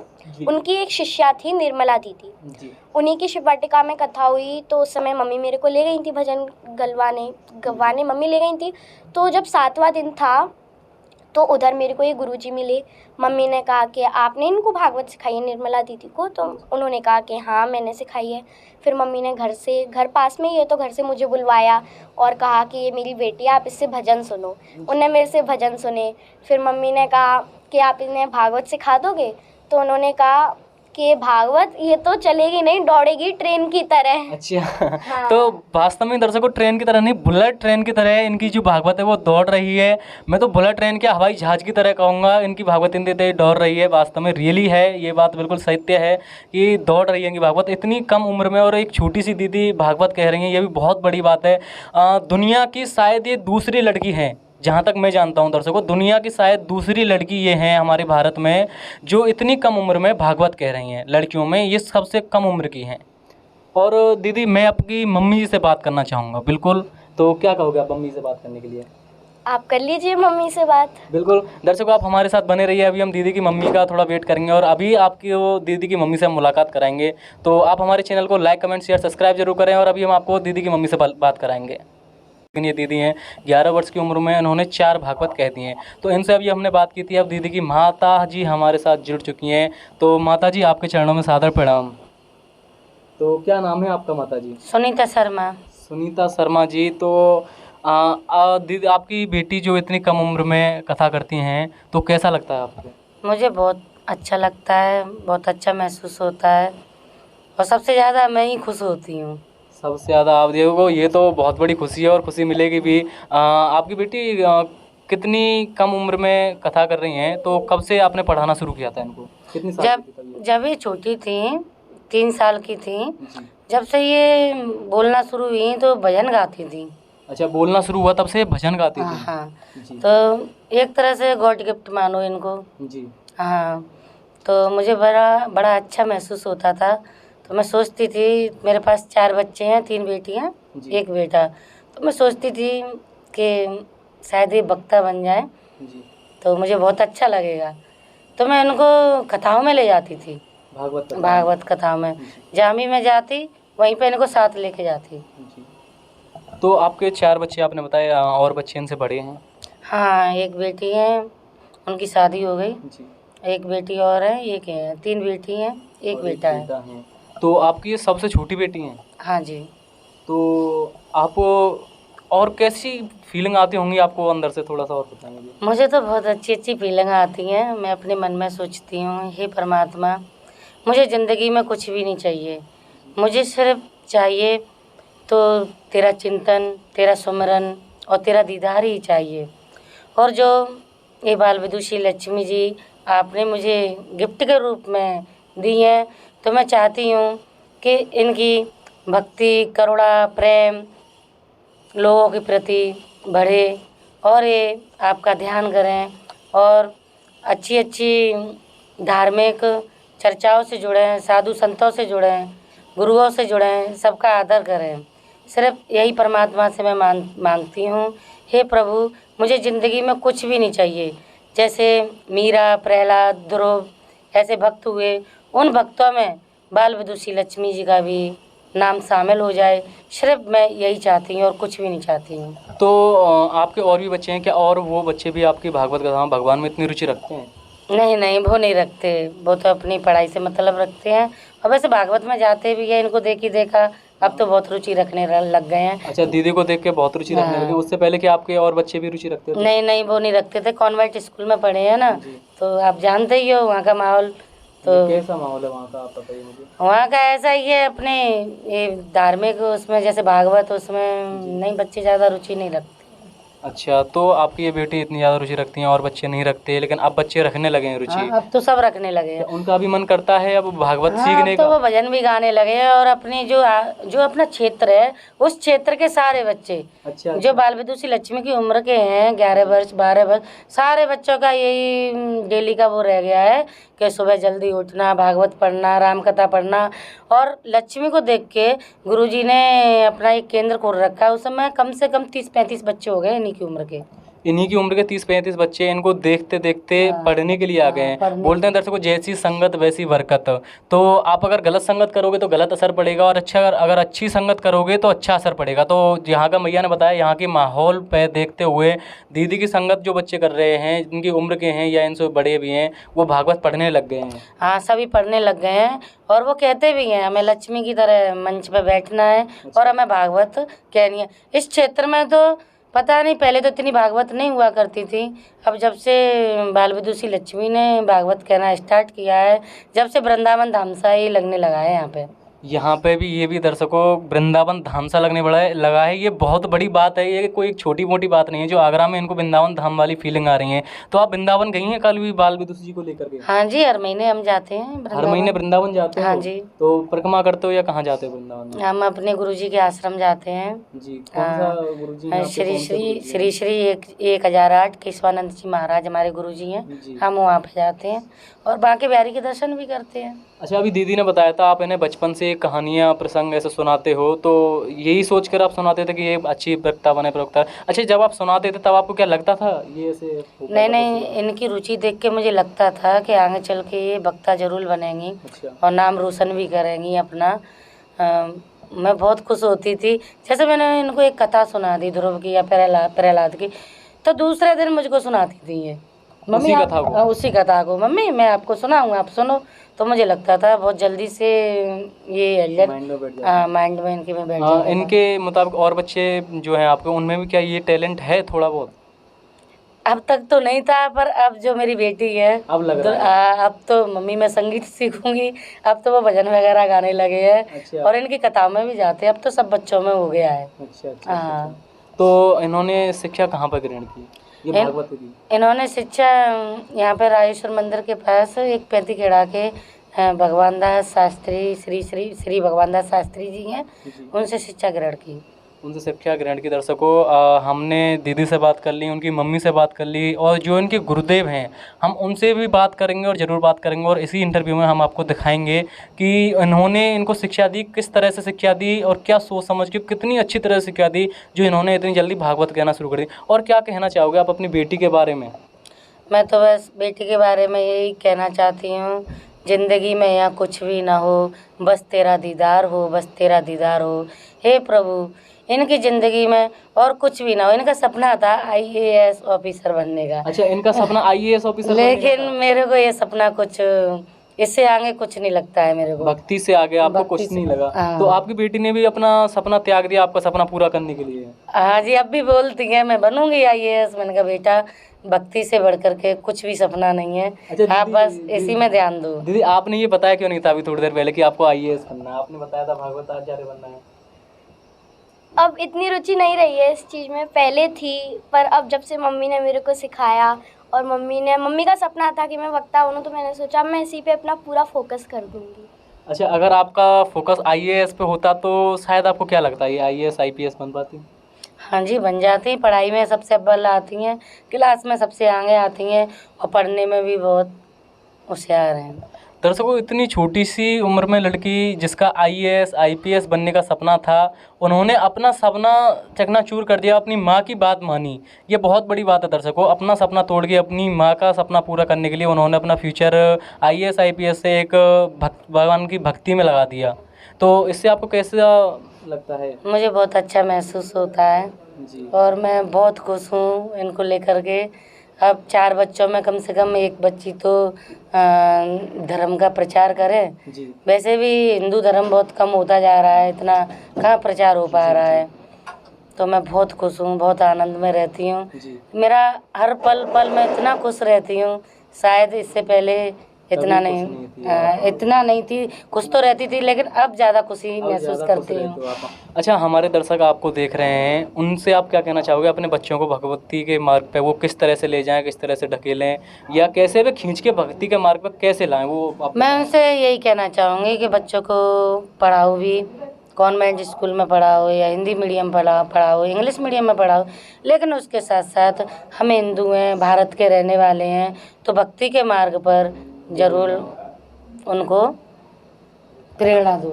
उनकी एक शिष्या थी निर्मला दीदी जी। उन्हीं की शिव वाटिका में कथा हुई। तो उस समय मम्मी मेरे को ले गई थी भजन गवाने मम्मी ले गई थी। तो जब 7वां दिन था, तो उधर मेरे को ये गुरुजी मिले। मम्मी ने कहा कि आपने इनको भागवत सिखाई है निर्मला दीदी को? तो उन्होंने कहा कि हाँ, मैंने सिखाई है। फिर मम्मी ने घर पास में ही है, तो घर से मुझे बुलवाया और कहा कि ये मेरी बेटी है, आप इससे भजन सुनो। उन्होंने मेरे से भजन सुने। फिर मम्मी ने कहा कि आप इन्हें भागवत सिखा दोगे? तो उन्होंने कहा कि भागवत ये तो चलेगी नहीं, दौड़ेगी ट्रेन की तरह। अच्छा। हाँ। तो वास्तव में दर्शकों, ट्रेन की तरह नहीं, बुलेट ट्रेन की तरह है इनकी जो भागवत है, वो दौड़ रही है। मैं तो बुलेट ट्रेन के हवाई जहाज की तरह कहूँगा, इनकी भागवत इन देते दौड़ रही है। वास्तव में रियली है, ये बात बिल्कुल सत्य है कि दौड़ रही है इनकी भागवत इतनी कम उम्र में, और एक छोटी सी दीदी भागवत कह रही हैं, ये भी बहुत बड़ी बात है। दुनिया की शायद ये दूसरी लड़की है, जहाँ तक मैं जानता हूँ दर्शकों, दुनिया की शायद दूसरी लड़की ये हैं हमारे भारत में जो इतनी कम उम्र में भागवत कह रही हैं। लड़कियों में ये सबसे कम उम्र की हैं। और दीदी, मैं आपकी मम्मी जी से बात करना चाहूँगा। बिल्कुल, तो क्या कहोगे आप मम्मी से बात करने के लिए? आप कर लीजिए मम्मी से बात। बिल्कुल दर्शकों, आप हमारे साथ बने रहिए। अभी हम दीदी की मम्मी का थोड़ा वेट करेंगे और अभी आपकी वो दीदी की मम्मी से हम मुलाकात कराएंगे। तो आप हमारे चैनल को लाइक, कमेंट, शेयर, सब्सक्राइब जरूर करें। और अभी हम आपको दीदी की मम्मी से बात कराएंगे। ये दीदी हैं, 11 वर्ष की उम्र में इन्होंने 4 भागवत कह दिए हैं। तो इनसे अभी हमने बात की थी। अब दीदी की माता जी हमारे साथ जुड़ चुकी हैं। तो माता जी, आपके चरणों में सादर प्रणाम। तो क्या नाम है आपका माता जी? सुनीता शर्मा। सुनीता शर्मा जी। तो दीदी, आपकी बेटी जो इतनी कम उम्र में कथा करती हैं, तो कैसा लगता है आपको? मुझे बहुत अच्छा लगता है, बहुत अच्छा महसूस होता है, और सबसे ज़्यादा मैं ही खुश होती हूँ। सबसे ज़्यादा आप देखो, ये तो बहुत बड़ी खुशी है और खुशी मिलेगी भी। आपकी बेटी कितनी कम उम्र में कथा कर रही हैं, तो कब से आपने पढ़ाना शुरू किया था इनको? कितनी साल की थी तब ये? जब ये छोटी थी, 3 साल की थी, जी। जब से ये बोलना शुरू हुई तो भजन गाती थी। अच्छा, बोलना शुरू हुआ तब से भजन गाती थी? हाँ, जी। तो एक तरह से गॉड गिफ्ट मानो इनको। जी। हाँ, तो मुझे बड़ा बड़ा अच्छा महसूस होता था। तो मैं सोचती थी, मेरे पास 4 बच्चे हैं, 3 बेटियाँ, जी। 1 बेटा। तो मैं सोचती थी कि शायद ये वक्ता बन जाए, जी। तो मुझे बहुत अच्छा लगेगा। तो मैं इनको कथाओं में ले जाती थी, भागवत कथाओं में। जहाँ भी मैं जाती, वहीं पे इनको साथ लेके जाती। जी। तो आपके 4 बच्चे आपने बताया, और बच्चे इनसे बड़े हैं? हाँ, 1 बेटी है, उनकी शादी हो गई। जी। 1 बेटी और है, 3 बेटी हैं, 1 बेटा है। तो आपकी ये सबसे छोटी बेटी हैं? हाँ जी। तो आप और कैसी फीलिंग आती होंगी आपको अंदर से, थोड़ा सा और बताएंगे? मुझे तो बहुत अच्छी अच्छी फीलिंग आती हैं। मैं अपने मन में सोचती हूँ, हे परमात्मा, मुझे ज़िंदगी में कुछ भी नहीं चाहिए, मुझे सिर्फ चाहिए तो तेरा चिंतन, तेरा सुमिरन और तेरा दीदार ही चाहिए। और जो ये बाल विदुषी लक्ष्मी जी आपने मुझे गिफ्ट के रूप में दी हैं, तो मैं चाहती हूँ कि इनकी भक्ति, करुणा, प्रेम लोगों के प्रति बढ़े और ये आपका ध्यान करें और अच्छी अच्छी धार्मिक चर्चाओं से जुड़ें, साधु संतों से जुड़ें, गुरुओं से जुड़ें, सबका आदर करें। सिर्फ यही परमात्मा से मैं मांगती हूँ, हे प्रभु, मुझे ज़िंदगी में कुछ भी नहीं चाहिए। जैसे मीरा, प्रहलाद, ध्रुव ऐसे भक्त हुए, उन भक्तों में बाल विदुषी लक्ष्मी जी का भी नाम शामिल हो जाए। सिर्फ मैं यही चाहती हूँ और कुछ भी नहीं चाहती हूँ। तो आपके और भी बच्चे हैं क्या, और वो बच्चे भी आपकी भागवत कथाओं भगवान में इतनी रुचि रखते हैं? नहीं नहीं, वो नहीं रखते, वो तो अपनी पढ़ाई से मतलब रखते हैं। और वैसे भागवत में जाते भी है, इनको देखी देखा अब तो बहुत रुचि रखने लग गए हैं। अच्छा, दीदी को देख के बहुत रुचि रखने लगे। उससे पहले कि आपके और बच्चे भी रुचि रखते थे? नहीं नहीं, वो नहीं रखते थे, कॉन्वेंट स्कूल में पढ़े हैं ना, तो आप जानते ही हो वहाँ का माहौल। तो कैसा माहौल है वहाँ का, आप बताइए मुझे। वहाँ का ऐसा ही है, अपने ये धार्मिक उसमें जैसे भागवत, उसमें नहीं, बच्चे ज़्यादा रुचि नहीं रखते। अच्छा, तो आपकी ये बेटी इतनी ज़्यादा रुचि रखती हैं और बच्चे नहीं रखते, लेकिन अब बच्चे रखने लगे हैं रुचि। अब तो सब रखने लगे हैं। तो उनका भी मन करता है अब भागवत सीखने अब तो का? वो भजन भी गाने लगे हैं और अपनी जो अपना क्षेत्र है, उस क्षेत्र के सारे बच्चे अच्छा, जो बाल विदुषी लक्ष्मी की उम्र के हैं, 11 वर्ष 12 वर्ष, सारे बच्चों का यही डेली का वो रह गया है कि सुबह जल्दी उठना, भागवत पढ़ना, राम कथा पढ़ना। और लक्ष्मी को देख के गुरुजी ने अपना एक केंद्र खोल रखा है। उस समय कम से कम 30-35 बच्चे हो गए इन्हीं की उम्र के। इन्हीं की उम्र के 30-35 बच्चे इनको देखते देखते पढ़ने के लिए आ गए हैं। बोलते हैं दर्शकों, जैसी संगत वैसी बरकत। तो आप अगर गलत संगत करोगे तो गलत असर पड़ेगा, और अगर अच्छी संगत करोगे तो अच्छा असर पड़ेगा। तो यहाँ का मैया ने बताया, यहाँ के माहौल पे देखते हुए दीदी की संगत जो बच्चे कर रहे हैं, जिनकी उम्र के हैं या इनसे बड़े भी हैं, वो भागवत पढ़ने लग गए हैं। हाँ, सभी पढ़ने लग गए हैं और वो कहते भी हैं हमें लक्ष्मी की तरह मंच पे बैठना है और हमें भागवत कहनी है। इस क्षेत्र में तो पता नहीं, पहले तो इतनी भागवत नहीं हुआ करती थी। अब जब से बाल विदुषी लक्ष्मी ने भागवत कहना स्टार्ट किया है, जब से वृंदावन धाम सा ही लगने लगा है यहाँ पे भी ये भी दर्शकों वृंदावन धाम सा लगने लगा है। ये बहुत बड़ी बात है, ये कोई छोटी मोटी बात नहीं है। जो आगरा में इनको वृंदावन धाम वाली फीलिंग आ रही है। तो आप वृंदावन गई हैं कल भी बाल विदुषी जी को लेकर के? हाँ जी, हर महीने हम जाते हैं। हर महीने वृंदावन जाते हैं? हाँ जी। तो परिक्रमा करते हो या कहाँ जाते हो वृंदावन में? हम अपने गुरुजी के आश्रम जाते हैं जी। कौन सा गुरुजी है? श्री श्री 1008 केशवानंद जी महाराज हमारे गुरुजी हैं। हम वहाँ पे जाते हैं और बांके बिहारी के दर्शन भी करते हैं। अच्छा, अभी दीदी ने बताया था आप इन्हें बचपन से कहानियाँ प्रसंग ऐसे सुनाते हो, तो यही सोचकर आप सुनाते थे कि ये अच्छी वक्ता बने, प्रवक्ता। अच्छा, जब आप सुनाते थे तब आपको क्या लगता था ये ऐसे? नहीं, इनकी रुचि देख के मुझे लगता था कि आगे चल के ये वक्ता जरूर बनेंगी। अच्छा। और नाम रोशन भी करेंगी अपना। मैं बहुत खुश होती थी। जैसे मैंने इनको एक कथा सुना दी ध्रुव की या प्रहलाद की, तो दूसरे दिन मुझको सुनाती थी ये, मम्मी उसी कथा को मम्मी मैं आपको सुनाऊंगा, आप सुनो। तो मुझे लगता था बहुत जल्दी से ये माइंड में इनके में बैठ जाएगा। इनके मुताबिक और बच्चे जो हैं आपके, उनमें भी क्या ये टैलेंट है थोड़ा बहुत? अब तक तो नहीं था, पर अब जो मेरी बेटी है अब लग रहा है। अब तो मम्मी मैं संगीत सीखूंगी, अब तो वो भजन वगैरह गाने लगे हैं। अच्छा। और इनकी कथाओं में भी जाते हैं, अब तो सब बच्चों में हो गया है। अच्छा। हाँ। तो इन्होंने शिक्षा कहाँ पर ग्रहण की? इन्होंने शिक्षा यहाँ पे राजेश्वर मंदिर के पास एक पैंतीखेड़ा के भगवान दास शास्त्री श्री भगवान दास शास्त्री जी हैं, उनसे शिक्षा ग्रहण की। उनसे शिक्षा ग्रहण की। दर्शकों, हमने दीदी से बात कर ली, उनकी मम्मी से बात कर ली, और जो इनके गुरुदेव हैं हम उनसे भी बात करेंगे और ज़रूर बात करेंगे। और इसी इंटरव्यू में हम आपको दिखाएंगे कि इन्होंने इनको शिक्षा दी, किस तरह से शिक्षा दी और क्या सोच समझ के कितनी अच्छी तरह से शिक्षा दी जो इन्होंने इतनी जल्दी भागवत कहना शुरू कर दी। और क्या कहना चाहोगे आप अपनी बेटी के बारे में? मैं तो बस बेटी के बारे में यही कहना चाहती हूँ, ज़िंदगी में यहाँ कुछ भी ना हो, बस तेरा दीदार हो, बस तेरा दीदार हो। हे प्रभु, इनकी ज़िंदगी में और कुछ भी ना हो। इनका सपना था IAS ऑफिसर बनने का। अच्छा, इनका सपना IAS ऑफिसर, लेकिन मेरे को ये सपना कुछ इससे आगे कुछ नहीं लगता है मेरे को। भक्ति से आगे आपको भक्ति कुछ से, नहीं लगा। हाँ। तो आपकी बेटी ने भी अपना सपना त्याग दिया आपका सपना पूरा करने के लिए? हाँ जी, अब भी बोलती है मैं बनूंगी IAS। मैंने कहा बेटा भक्ति से बढ़ कर के कुछ भी सपना नहीं है, अच्छा आप बस इसी में ध्यान दो। दीदी आपने ये बताया क्यों नहीं था अभी थोड़ी देर पहले कि आपको IAS बनना है? आपने बताया था भागवताचार्य बनना है। अब इतनी रुचि नहीं रही है इस चीज़ में, पहले थी, पर अब जब से मम्मी ने मेरे को सिखाया और मम्मी का सपना था कि मैं वक्ता बनूं, तो मैंने सोचा मैं इसी पे अपना पूरा फोकस कर दूंगी। अच्छा, अगर आपका फोकस IAS पे होता तो शायद आपको क्या लगता है ये IAS IPS बन पाती? हाँ जी, बन जाती। पढ़ाई में सबसे अव्वल आती हैं, क्लास में सबसे आगे आती हैं और पढ़ने में भी बहुत होशियार हैं। दर्शकों, इतनी छोटी सी उम्र में लड़की जिसका IAS IPS बनने का सपना था, उन्होंने अपना सपना चकनाचूर कर दिया, अपनी माँ की बात मानी। ये बहुत बड़ी बात है दर्शकों, अपना सपना तोड़ के अपनी माँ का सपना पूरा करने के लिए उन्होंने अपना फ्यूचर IAS IPS से एक भगवान की भक्ति में लगा दिया। तो इससे आपको कैसा लगता है? मुझे बहुत अच्छा महसूस होता है जी और मैं बहुत खुश हूँ इनको लेकर के। अब 4 बच्चों में कम से कम एक बच्ची तो धर्म का प्रचार करे। जी वैसे भी हिंदू धर्म बहुत कम होता जा रहा है, इतना कहाँ प्रचार हो पा रहा है। तो मैं बहुत खुश हूँ, बहुत आनंद में रहती हूँ। जी मेरा हर पल पल मैं इतना खुश रहती हूँ, शायद इससे पहले इतना कभी नहीं, खुश नहीं थी इतना नहीं थी। खुश तो रहती थी लेकिन अब ज़्यादा खुशी अब महसूस ज़्यादा खुश करती रहते हूँ। हो आप। अच्छा, हमारे दर्शक आपको देख रहे हैं, उनसे आप क्या कहना चाहोगे? अपने बच्चों को भगवती के मार्ग पे वो किस तरह से ले जाएं, किस तरह से ढकेलें, या कैसे वे खींच के भक्ति के मार्ग पे कैसे लाएं, वो आप मैं उनसे यही कहना चाहूँगी कि बच्चों को पढ़ाओ भी, कॉन्वेंट स्कूल में पढ़ाओ या हिंदी मीडियम पढ़ाओ, इंग्लिश मीडियम में पढ़ाओ, लेकिन उसके साथ साथ हम हिंदू हैं, भारत के रहने वाले हैं, तो भक्ति के मार्ग पर ज़रूर उनको प्रेरणा दो।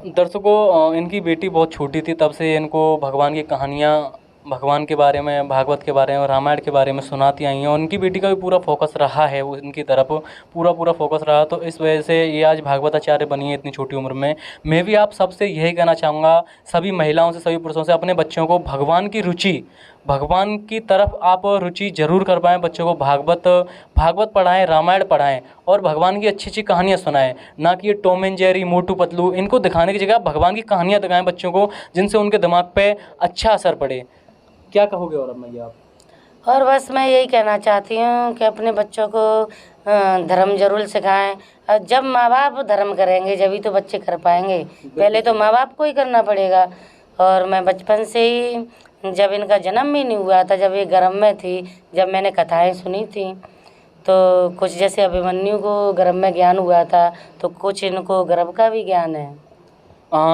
दर्शकों, इनकी बेटी बहुत छोटी थी तब से इनको भगवान की कहानियाँ, भगवान के बारे में, भागवत के बारे में और रामायण के बारे में सुनाती आई हैं। और उनकी बेटी का भी पूरा फोकस रहा है वो इनकी तरफ, पूरा फोकस रहा। तो इस वजह से ये आज भागवताचार्य बनी है इतनी छोटी उम्र में। मैं भी आप सबसे यही कहना चाहूँगा, सभी महिलाओं से, सभी पुरुषों से, अपने बच्चों को भगवान की रुचि, भगवान की तरफ आप रुचि ज़रूर कर पाएँ। बच्चों को भागवत पढ़ाएँ, रामायण पढ़ाएँ और भगवान की अच्छी अच्छी कहानियाँ सुनाएँ। ना कि ये Tom and Jerry, Motu Patlu, इनको दिखाने की जगह भगवान की कहानियाँ दिखाएँ बच्चों को, जिनसे उनके दिमाग पे अच्छा असर पड़े। क्या कहोगे और मैया आप? और बस मैं यही कहना चाहती हूँ कि अपने बच्चों को धर्म जरूर सिखाएं। और जब माँ बाप धर्म करेंगे जभी तो बच्चे कर पाएंगे, पहले तो माँ बाप को ही करना पड़ेगा। और मैं बचपन से ही, जब इनका जन्म भी नहीं हुआ था, जब ये गर्भ में थी, जब मैंने कथाएं सुनी थी, तो कुछ जैसे अभिमन्यु को गर्भ में ज्ञान हुआ था, तो कुछ इनको गर्भ का भी ज्ञान है।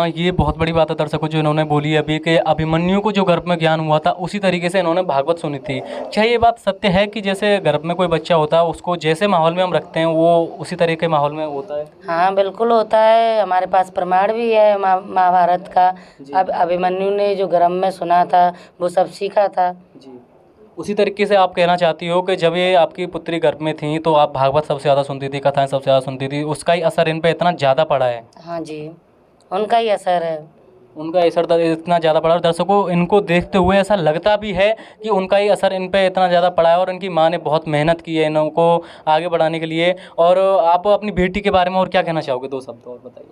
ये बहुत बड़ी बात है दर्शकों जो इन्होंने बोली अभी, कि अभिमन्यु को जो गर्भ में ज्ञान हुआ था उसी तरीके से इन्होंने भागवत सुनी थी। क्या ये बात सत्य है कि जैसे गर्भ में कोई बच्चा होता है उसको जैसे माहौल में हम रखते हैं वो उसी तरह के माहौल में होता है? हाँ बिल्कुल होता है, हमारे पास प्रमाण भी है महाभारत का। अब अभिमन्यु ने जो गर्भ में सुना था वो सब सीखा था। जी, उसी तरीके से आप कहना चाहती हो कि जब ये आपकी पुत्री गर्भ में थी तो आप भागवत सबसे ज़्यादा सुनती थी, कथाएं सबसे ज़्यादा सुनती थी, उसका ही असर इन पर इतना ज़्यादा पड़ा है? हाँ जी, उनका ही असर है। उनका असर इतना ज़्यादा पड़ा। और दर्शकों, इनको देखते हुए ऐसा लगता भी है कि उनका ही असर इन पे इतना ज़्यादा पड़ा है और इनकी माँ ने बहुत मेहनत की है इनको आगे बढ़ाने के लिए। और आप अपनी बेटी के बारे में और क्या कहना चाहोगे? 2 शब्द और बताइए।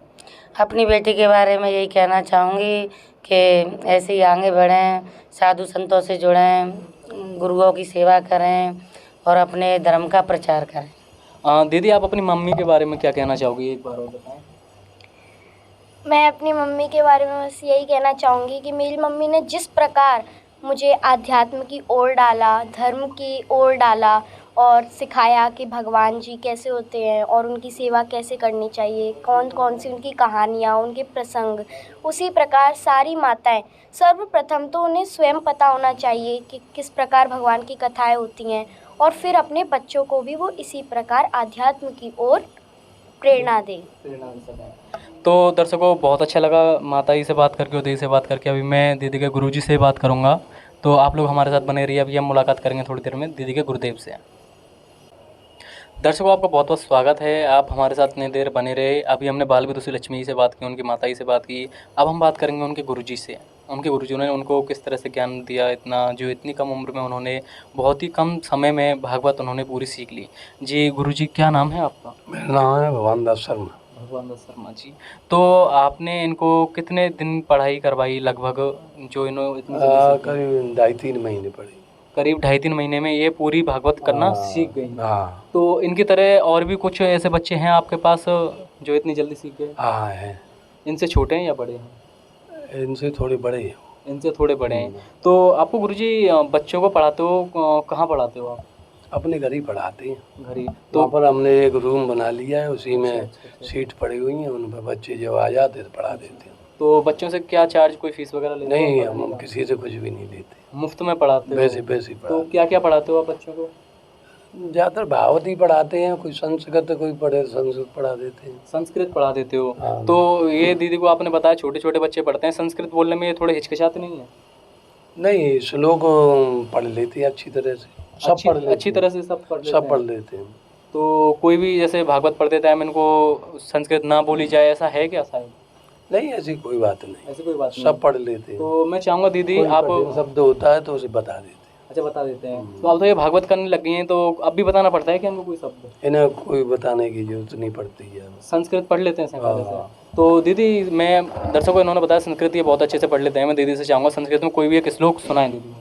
अपनी बेटी के बारे में यही कहना चाहूँगी कि ऐसे ही आगे बढ़ें, साधु संतों से जुड़ें, गुरुओं की सेवा करें और अपने धर्म का प्रचार करें। दीदी, आप अपनी मम्मी के बारे में क्या कहना चाहोगी? एक बार और बताएं। मैं अपनी मम्मी के बारे में बस यही कहना चाहूँगी कि मेरी मम्मी ने जिस प्रकार मुझे आध्यात्म की ओर डाला, धर्म की ओर डाला और सिखाया कि भगवान जी कैसे होते हैं और उनकी सेवा कैसे करनी चाहिए, कौन कौन सी उनकी कहानियाँ, उनके प्रसंग, उसी प्रकार सारी माताएं, सर्वप्रथम तो उन्हें स्वयं पता होना चाहिए कि किस प्रकार भगवान की कथाएं होती हैं और फिर अपने बच्चों को भी वो इसी प्रकार आध्यात्म की ओर प्रेरणा दे सकें। तो दर्शकों, बहुत अच्छा लगा माता जी से बात करके और दीदी से बात करके। अभी मैं दीदी के गुरुजी से बात करूंगा, तो आप लोग हमारे साथ बने रहिए। अभी हम मुलाकात करेंगे थोड़ी देर में दीदी के गुरुदेव से। दर्शकों, आपका बहुत बहुत स्वागत है, आप हमारे साथ इतनी देर बने रहे। अभी हमने बाल विदुषी लक्ष्मी जी से बात की, उनकी माता जी से बात की, अब हम बात करेंगे उनके गुरुजी से। उनके गुरुजनों ने उनको किस तरह से ज्ञान दिया, इतना जो इतनी कम उम्र में उन्होंने बहुत ही कम समय में भागवत उन्होंने पूरी सीख ली। जी गुरुजी, क्या नाम है आपका? मेरा नाम है भगवान दास शर्मा। भगवान दास शर्मा जी। तो आपने इनको कितने दिन पढ़ाई करवाई लगभग, जो इन्होंने इतनी जल्दी सीख गए? करीब 2.5-3 महीने पड़ी। करीब 2.5-3 महीने में ये पूरी भागवत करना सीख गई। हाँ तो इनकी तरह और भी कुछ ऐसे बच्चे हैं आपके पास जो इतनी जल्दी सीख गए? हाँ है, इनसे छोटे हैं या बड़े हैं? इनसे थोड़े बड़े हैं। इनसे थोड़े बड़े हैं। तो आपको गुरुजी बच्चों को पढ़ाते हो, कहाँ पढ़ाते हो आप? अपने घर ही पढ़ाते हैं। घर ही? तो वहाँ पर हमने एक रूम बना लिया है, उसी में अच्छा। सीट पड़ी हुई हैं, उन पर बच्चे जब आ जाते तो पढ़ा देते हैं। तो बच्चों से क्या चार्ज, कोई फीस वगैरह लेते हो? नहीं, हम किसी से कुछ भी नहीं लेते, मुफ्त में पढ़ाते हो? वैसे वैसे ही तो पढ़ा। क्या क्या पढ़ाते हो आप बच्चों को? ज़्यादातर भागवत ही पढ़ाते हैं, कोई संस्कृत कोई पढ़े संस्कृत पढ़ा देते हैं। संस्कृत पढ़ा देते हो? हाँ। तो ये दीदी को आपने बताया छोटे छोटे बच्चे पढ़ते हैं, संस्कृत बोलने में ये थोड़े हिचकिचाते नहीं है? नहीं, श्लोक पढ़ लेते हैं अच्छी तरह से, सब पढ़ लेते हैं। अच्छी तरह से सब पढ़ लेते सब हैं? पढ़ लेते हैं। तो कोई भी जैसे भागवत पढ़ते टाइम इनको संस्कृत ना बोली जाए, ऐसा है क्या शायद? नहीं, ऐसी कोई बात नहीं, ऐसी कोई बात नहीं? सब पढ़ लेते हैं। तो मैं चाहूँगा दीदी कोई आप, कठिन शब्द होता है तो उसे बता देते हैं। अच्छा बता देते हैं। तो अब तो ये भागवत करने लग गई हैं, तो अब भी बताना पड़ता है कि इनको कोई शब्द? इन्हें कोई बताने की जरूरत नहीं पड़ती है। संस्कृत पढ़ लेते हैं संस्कृत से? हाँ। तो दीदी, मैं दर्शकों को इन्होंने बताया संस्कृत ये बहुत अच्छे से पढ़ लेते हैं, मैं दीदी से चाहूँगा संस्कृत में कोई भी एक श्लोक सुनाएं दीदी।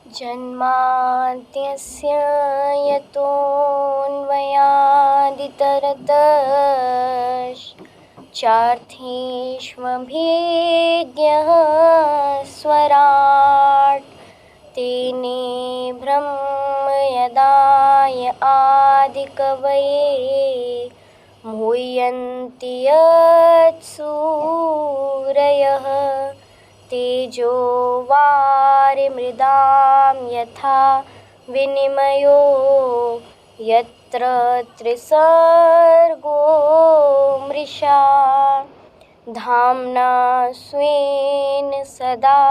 जन्माद्यस्य यतोऽन्वयादितरतश्चार्थेष्वभिज्ञः स्वराट् तेने ब्रह्म यदाय आदिकवये मुह्यन्ति यत्सूरयः तेजो वारिमृदां यथा विनिमयो यत्र त्रिसर्गो मृषा धाम्ना स्वेन सदा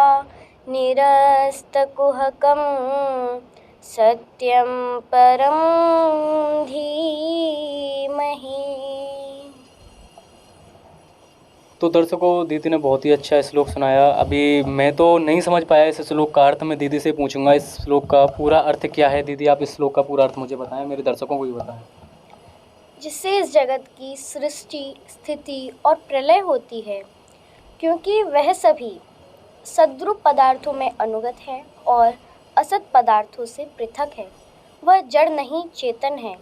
निरस्तकुहकं सत्यं परं धीमहि। तो दर्शकों, दीदी ने बहुत ही अच्छा श्लोक सुनाया। अभी मैं तो नहीं समझ पाया इस श्लोक का अर्थ, मैं दीदी से पूछूंगा इस श्लोक का पूरा अर्थ क्या है। दीदी आप इस श्लोक का पूरा अर्थ मुझे बताएं, मेरे दर्शकों को भी बताएं। जिससे इस जगत की सृष्टि, स्थिति और प्रलय होती है, क्योंकि वह सभी सद्रूप पदार्थों में अनुगत है और असत पदार्थों से पृथक है। वह जड़ नहीं चेतन है,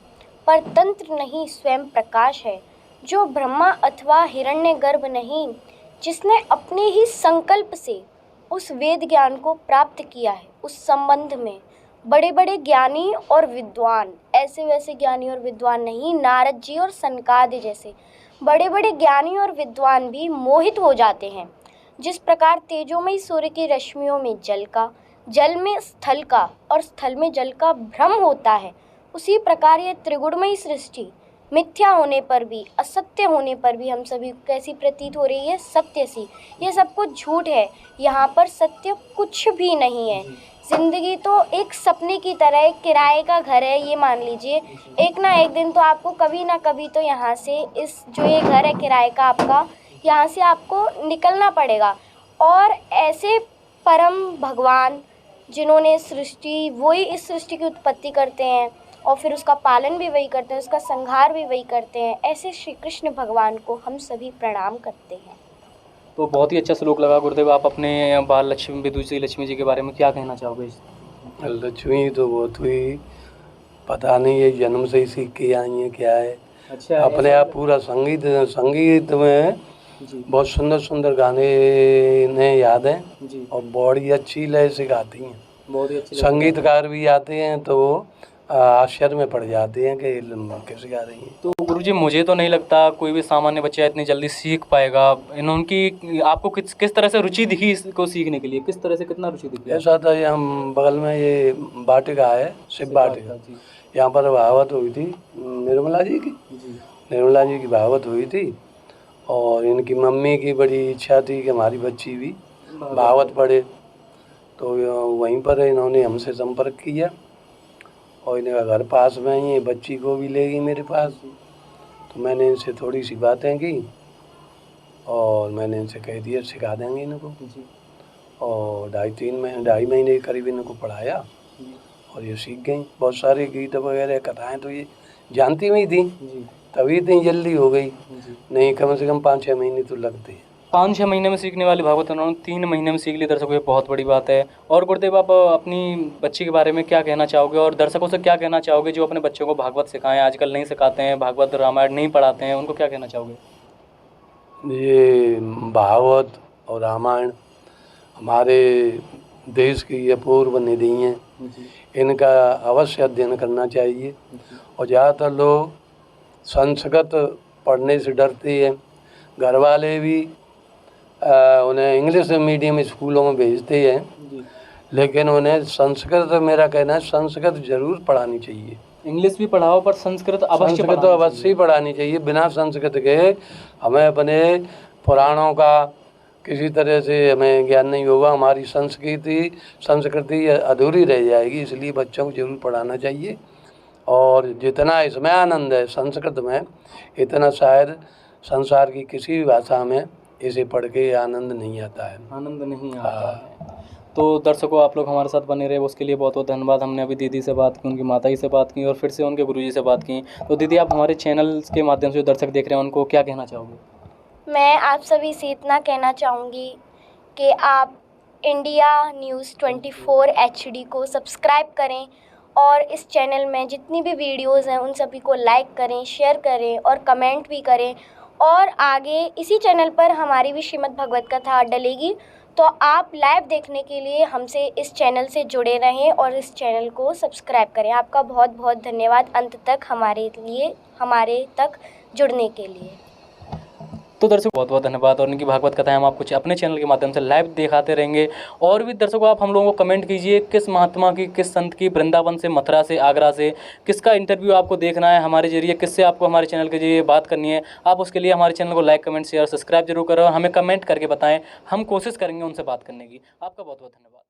पर तंत्र नहीं स्वयं प्रकाश है, जो ब्रह्मा अथवा हिरण्यगर्भ नहीं, जिसने अपने ही संकल्प से उस वेद ज्ञान को प्राप्त किया है। उस संबंध में बड़े बड़े ज्ञानी और विद्वान, ऐसे वैसे ज्ञानी और विद्वान नहीं, नारद जी और सनकादि जैसे बड़े बड़े ज्ञानी और विद्वान भी मोहित हो जाते हैं। जिस प्रकार तेजोमय सूर्य की रश्मियों में जल का, जल में स्थल का और स्थल में जल का भ्रम होता है, उसी प्रकार ये त्रिगुणमयी सृष्टि मिथ्या होने पर भी, असत्य होने पर भी हम सभी कैसी प्रतीत हो रही है? सत्य सी। ये सब कुछ झूठ है, यहाँ पर सत्य कुछ भी नहीं है। ज़िंदगी तो एक सपने की तरह, एक किराए का घर है, ये मान लीजिए। एक ना एक दिन तो आपको कभी ना कभी तो यहाँ से, इस जो ये घर है किराए का आपका, यहाँ से आपको निकलना पड़ेगा। और ऐसे परम भगवान जिन्होंने सृष्टि, वही इस सृष्टि की उत्पत्ति करते हैं और फिर उसका पालन भी वही करते हैं, उसका संहार भी वही करते हैं। ऐसे श्री कृष्ण भगवान को हम सभी प्रणाम करते हैं। तो बहुत ही अच्छा श्लोक लगा गुरुदेव। आप अपने बाल लक्ष्मी विदुषी लक्ष्मी जी के बारे में क्या कहना चाहोगे? लक्ष्मी तो बहुत हुई, पता नहीं ये जन्म से ही सीख के आई है क्या है। अच्छा, अपने आप पूरा संगीत में जी बहुत सुंदर सुंदर गाने ने याद हैं जी, और बड़ी अच्छी लय से गाती हैं। बहुत ही अच्छी संगीतकार भी आते हैं तो आश्चर्य में पड़ जाते हैं कि कैसे गा रही हैं। तो गुरुजी, मुझे तो नहीं लगता कोई भी सामान्य बच्चा इतनी जल्दी सीख पाएगा। उनकी आपको किस तरह से रुचि दिखी इसको सीखने के लिए? किस तरह से, कितना रुचि दिखी? ऐसा था, ये हम बगल में ये वाटिका है, शिव वाटिका, जी यहाँ पर भागवत हुई थी निर्मला जी की। जी, निर्मला जी की भागवत हुई थी और इनकी मम्मी की बड़ी इच्छा थी कि हमारी बच्ची भी भागवत पढ़े, तो वहीं पर इन्होंने हमसे संपर्क किया और इनका घर पास में ही है, बच्ची को भी ले गई मेरे पास। तो मैंने इनसे थोड़ी सी बातें की और मैंने इनसे कह दिया सिखा देंगे इनको। जी और 2.5 महीने के करीब इनको पढ़ाया और ये सीख गई। बहुत सारे गीत वगैरह कथाएं तो ये जानती हुई थी, जी तभी इतनी जल्दी हो गई, जी। नहीं कम से कम 5-6 महीने तो लगते हैं। 5-6 महीने में सीखने वाली भागवत उन्होंने 3 महीने में सीख ली। दर्शकों, ये बहुत बड़ी बात है। और गुरुदेव, आप अपनी बच्ची के बारे में क्या कहना चाहोगे और दर्शकों से क्या कहना चाहोगे जो अपने बच्चों को भागवत सिखाएं, आजकल नहीं सिखाते हैं, भागवत रामायण नहीं पढ़ाते हैं, उनको क्या कहना चाहोगे? ये भागवत और रामायण हमारे देश की अपूर्व निधि हैं, इनका अवश्य अध्ययन करना चाहिए। और ज़्यादातर लोग संस्कृत पढ़ने से डरते हैं, घर वाले भी उन्हें इंग्लिश मीडियम स्कूलों में भेजते हैं, लेकिन उन्हें संस्कृत, मेरा कहना है संस्कृत जरूर पढ़ानी चाहिए। इंग्लिश भी पढ़ाओ पर संस्कृत अवश्य संस्कृत तो अवश्य ही पढ़ानी चाहिए। बिना संस्कृत के हमें अपने पुराणों का किसी तरह से हमें ज्ञान नहीं होगा, हमारी संस्कृति अधूरी रह जाएगी। इसलिए बच्चों को जरूर पढ़ाना चाहिए। और जितना इसमें आनंद है संस्कृत में, इतना शायद संसार की किसी भी भाषा में इसे पढ़ के आनंद नहीं आता है। आनंद नहीं आता है। तो दर्शकों, आप लोग हमारे साथ बने रहे, उसके लिए बहुत बहुत धन्यवाद। हमने अभी दीदी से बात की, उनकी माता जी से बात की और फिर से उनके गुरुजी से बात की। तो दीदी, आप हमारे चैनल के माध्यम से जो दर्शक देख रहे हैं उनको क्या कहना चाहोगे? मैं आप सभी से इतना कहना चाहूँगी कि आप इंडिया न्यूज़ 24 HD को सब्सक्राइब करें और इस चैनल में जितनी भी वीडियोस हैं उन सभी को लाइक करें, शेयर करें और कमेंट भी करें। और आगे इसी चैनल पर हमारी भी श्रीमद् भगवत कथा डलेगी, तो आप लाइव देखने के लिए हमसे इस चैनल से जुड़े रहें और इस चैनल को सब्सक्राइब करें। आपका बहुत बहुत धन्यवाद अंत तक हमारे तक जुड़ने के लिए। तो दर्शकों, बहुत बहुत धन्यवाद। और इनकी भागवत कथाएं हम आपको अपने चैनल के माध्यम से लाइव दिखाते रहेंगे। और भी दर्शकों, आप हम लोगों को कमेंट कीजिए किस महात्मा की, किस संत की, वृंदावन से, मथुरा से, आगरा से, किसका इंटरव्यू आपको देखना है हमारे जरिए, किससे आपको हमारे चैनल के जरिए बात करनी है। आप उसके लिए हमारे चैनल को लाइक, कमेंट, शेयर, सब्सक्राइब जरूर करें और हमें कमेंट करके बताएं। हम कोशिश करेंगे उनसे बात करने की। आपका बहुत बहुत धन्यवाद।